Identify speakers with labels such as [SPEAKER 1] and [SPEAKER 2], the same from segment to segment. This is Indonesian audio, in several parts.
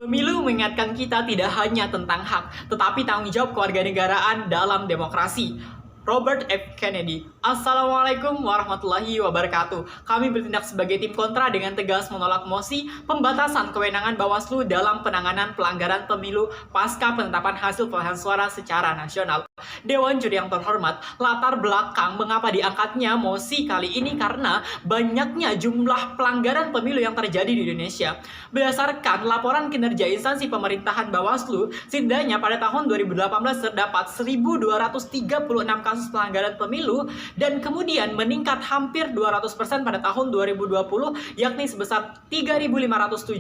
[SPEAKER 1] Pemilu mengingatkan kita tidak hanya tentang hak, tetapi tanggung jawab kewarganegaraan dalam demokrasi. Robert F. Kennedy. Assalamualaikum warahmatullahi wabarakatuh. Kami bertindak sebagai tim kontra dengan tegas menolak mosi pembatasan kewenangan Bawaslu dalam penanganan pelanggaran pemilu pasca penetapan hasil perolehan suara secara nasional. Dewan Juri yang terhormat, latar belakang mengapa diangkatnya mosi kali ini karena banyaknya jumlah pelanggaran pemilu yang terjadi di Indonesia. Berdasarkan laporan kinerja instansi pemerintahan Bawaslu, setidaknya pada tahun 2018 terdapat 1.236 kasus pelanggaran pemilu dan kemudian meningkat hampir 200% pada tahun 2020, yakni sebesar 3.576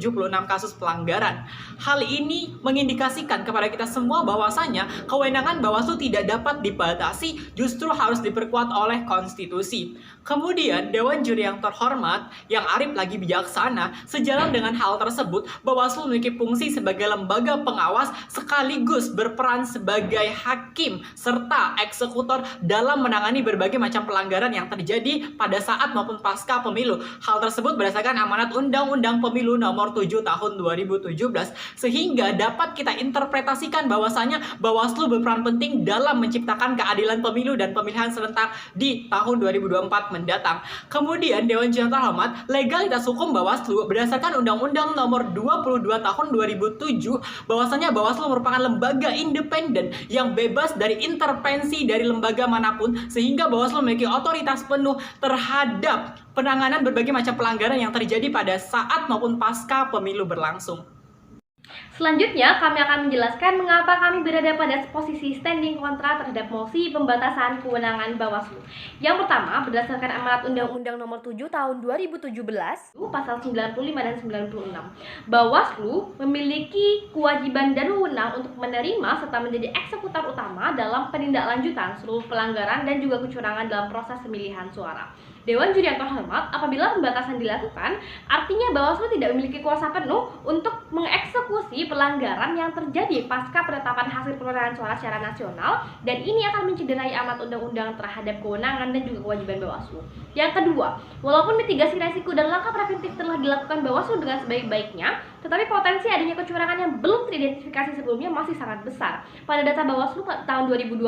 [SPEAKER 1] kasus pelanggaran. Hal ini mengindikasikan kepada kita semua bahwasanya kewenangan Bawaslu tidak dapat dibatasi, justru harus diperkuat oleh konstitusi. Kemudian Dewan Juri yang terhormat, yang arif lagi bijaksana, sejalan dengan hal tersebut, Bawaslu memiliki fungsi sebagai lembaga pengawas sekaligus berperan sebagai hakim serta eksekutor dalam menangani berbagai macam pelanggaran yang terjadi pada saat maupun pasca pemilu. Hal tersebut berdasarkan amanat Undang-Undang Pemilu Nomor 7 Tahun 2017, sehingga dapat kita interpretasikan bahwasanya Bawaslu berperan penting dalam menciptakan keadilan pemilu dan pemilihan serentak di tahun 2024 mendatang. Kemudian Dewan Juri yang terhormat, legalitas hukum Bawaslu berdasarkan Undang-Undang Nomor 22 Tahun 2007, bahwasanya Bawaslu merupakan lembaga independen yang bebas dari intervensi dari lembaga manapun, sehingga Bawaslu memiliki otoritas penuh terhadap penanganan berbagai macam pelanggaran yang terjadi pada saat maupun pasca pemilu berlangsung.
[SPEAKER 2] Selanjutnya, kami akan menjelaskan mengapa kami berada pada posisi standing kontra terhadap mosi pembatasan kewenangan Bawaslu. Yang pertama, berdasarkan amanat Undang-Undang Nomor 7 Tahun 2017, pasal 95 dan 96, Bawaslu memiliki kewajiban dan wewenang untuk menerima serta menjadi eksekutor utama dalam penindaklanjutan seluruh pelanggaran dan juga kecurangan dalam proses pemilihan suara. Dewan Juri yang terhormat, apabila pembatasan dilakukan, artinya Bawaslu tidak memiliki kuasa penuh untuk mengeksekusi pelanggaran yang terjadi pasca penetapan hasil perolehan suara secara nasional, dan ini akan mencederai amanat undang-undang terhadap kewenangan dan juga kewajiban Bawaslu. Yang kedua, walaupun mitigasi resiko dan langkah preventif telah dilakukan Bawaslu dengan sebaik-baiknya, tetapi potensi adanya kecurangan yang belum teridentifikasi sebelumnya masih sangat besar. Pada data Bawaslu tahun 2020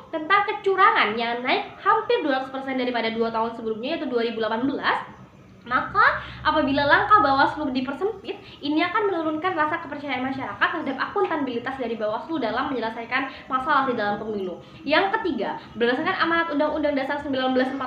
[SPEAKER 2] tentang kecurangan yang naik hampir 200% daripada 2 tahun sebelumnya, yaitu 2018, maka apabila langkah Bawaslu dipersempit, ini akan menurunkan rasa kepercayaan masyarakat terhadap akuntabilitas dari Bawaslu dalam menyelesaikan masalah di dalam pemilu. Yang ketiga, berdasarkan amanat Undang-Undang Dasar 1945,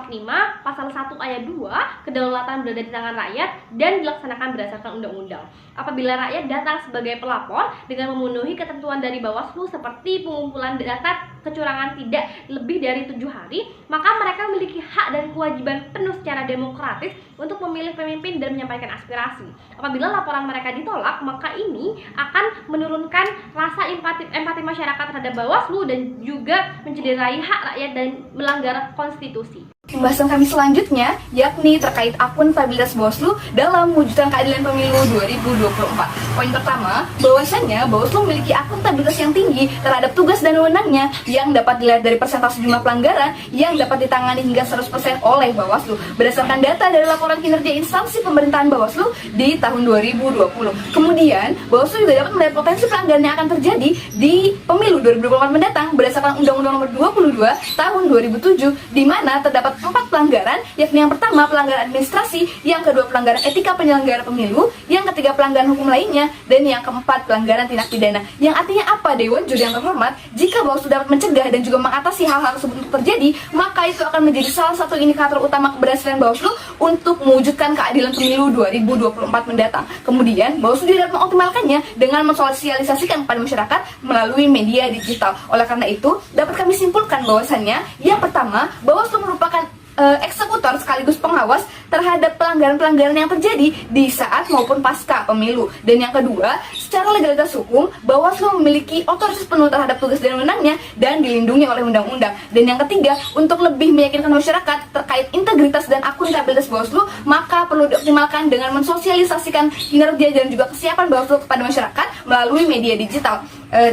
[SPEAKER 2] pasal 1 ayat 2, kedaulatan berada di tangan rakyat dan dilaksanakan berdasarkan undang-undang. Apabila rakyat datang sebagai pelapor dengan memenuhi ketentuan dari Bawaslu seperti pengumpulan data kecurangan tidak lebih dari 7 hari, maka mereka memiliki hak dan kewajiban penuh secara demokratis untuk memilih pemimpin dan menyampaikan aspirasi. Apabila laporan mereka ditolak, maka ini akan menurunkan rasa empati masyarakat terhadap Bawaslu dan juga mencederai hak rakyat dan melanggar konstitusi.
[SPEAKER 3] Pembahasan kami selanjutnya yakni terkait akuntabilitas Bawaslu dalam mewujudkan keadilan pemilu 2024. Poin pertama, bahwasannya Bawaslu memiliki akuntabilitas yang tinggi terhadap tugas dan wewenangnya yang dapat dilihat dari persentase jumlah pelanggaran yang dapat ditangani hingga 100% oleh Bawaslu berdasarkan data dari laporan kinerja instansi pemerintahan Bawaslu di tahun 2020. Kemudian, Bawaslu juga dapat melihat potensi pelanggaran yang akan terjadi di pemilu 2024 mendatang berdasarkan Undang-Undang Nomor 22 Tahun 2007, di mana terdapat 4 pelanggaran, yakni yang pertama pelanggaran administrasi, yang kedua pelanggaran etika penyelenggara pemilu, yang ketiga pelanggaran hukum lainnya, dan yang keempat pelanggaran tindak pidana. Yang artinya apa, Dewan Juri yang terhormat? Jika Bawaslu dapat mencegah dan juga mengatasi hal-hal tersebut untuk terjadi, maka itu akan menjadi salah satu indikator utama keberhasilan Bawaslu untuk mewujudkan keadilan pemilu 2024 mendatang. Kemudian, Bawaslu juga dapat mengoptimalkannya dengan mensosialisasikan kepada masyarakat melalui media digital. Oleh karena itu, dapat kami simpulkan bahwasannya, yang pertama, Bawaslu merupakan eksekutor sekaligus pengawas terhadap pelanggaran-pelanggaran yang terjadi di saat maupun pasca pemilu. Dan yang kedua, secara legalitas hukum, Bawaslu memiliki otoritas penuh terhadap tugas dan wewenangnya dan dilindungi oleh undang-undang. Dan yang ketiga, untuk lebih meyakinkan masyarakat terkait integritas dan akuntabilitas Bawaslu, maka perlu dioptimalkan dengan mensosialisasikan kinerja dan juga kesiapan Bawaslu kepada masyarakat melalui media digital,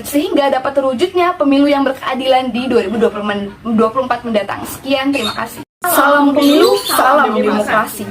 [SPEAKER 3] sehingga dapat terwujudnya pemilu yang berkeadilan di 2024 mendatang. Sekian, terima kasih. Salam pemilu, salam demokrasi.